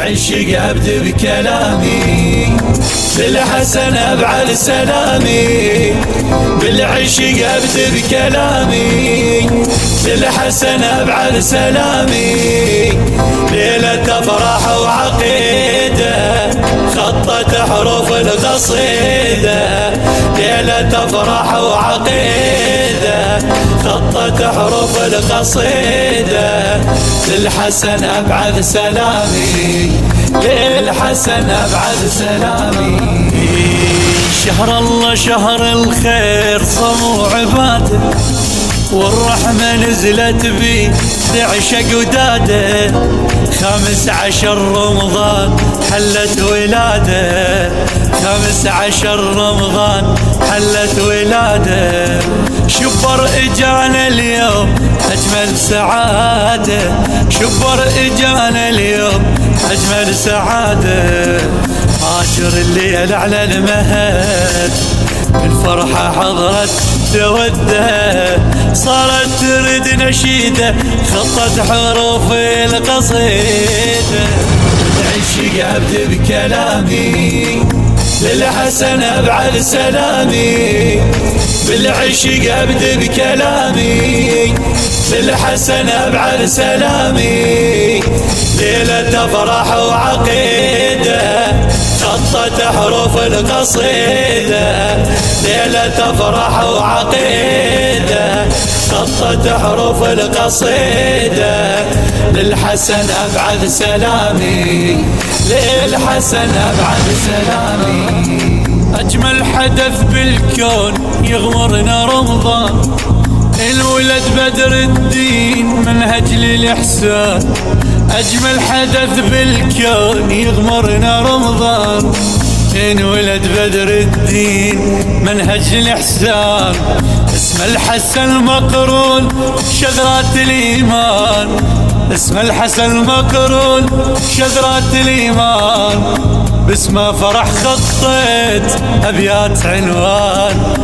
بالعشق أبدأ بكلامي، للحسن أبعث سلامي. بالعشق أبدأ بكلامي، للحسن أبعث سلامي. ليلة أفراح وعقيدة خطت حروف القصيدة، ليلة أفراح وعقيدة خطت حروف القصيدة. للحسن أبعث سلامي، للحسن أبعث سلامي. شهر الله شهر الخير صم وعباده، والرحمة نزلت بي تعشق وداده. 15 رمضان حلت ولاده، 15 رمضان حلت ولاده. شبر اجانا اليوم اجمل سعاده، شبر اجانا اليوم اجمل سعاده. هاجر الليل على المهد، الفرحة حضرت توده، صارت ترد نشيده خطت حروف القصيده. بالعشق أبدأ بكلامي، للحسن أبعث سلامي. بالعشق أبدأ بكلامي، للحسن أبعث سلامي. ليلة أفراح وعقيدة خطت حروف القصيدة، ليلة أفراح وعقيدة خطت حروف القصيدة. للحسن أبعث سلامي، للحسن أبعث سلامي. أجمل حدث بالكون يغمرنا رمضان، الولد بدر الدين منهج للإحسان. أجمل حدث بالكون يغمرنا رمضان، انولد بدر الدين منهج الإحسان. اسم الحسن مقرون شذرات الإيمان، اسم الحسن مقرون شذرات الإيمان. باسمه فرح خطيت أبيات عنوان،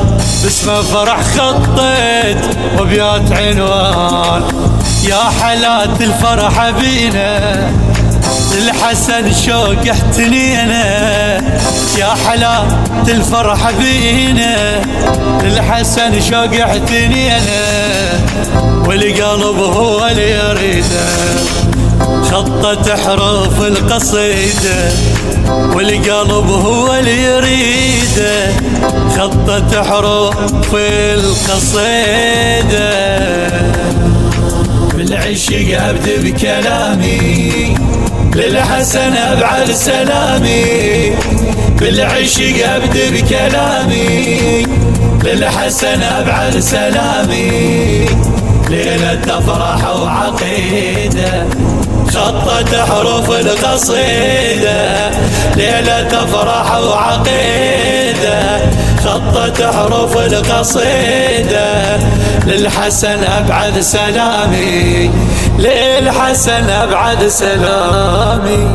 باسمه فرح خطيت وأبيات عنوان. يا حالات الفرح بينا، للحسن شوق احتنينا. يا حالات الفرح بينا، للحسن شوق احتنينا. والقلب هو اللي يريده خطت حروف القصيدة، والقلب هو اللي يريده خطت حروف القصيدة. بالعشق أبدأ بكلامي، للحسن أبعث سلامي. بالعشق أبدأ بكلامي، للحسن أبعث سلامي. ليلة أفراح وعقيدة خطت حروف القصيدة، ليلة أفراح وعقيدة خطت حروف القصيدة. للحسن أبعث سلامي، للحسن أبعث سلامي.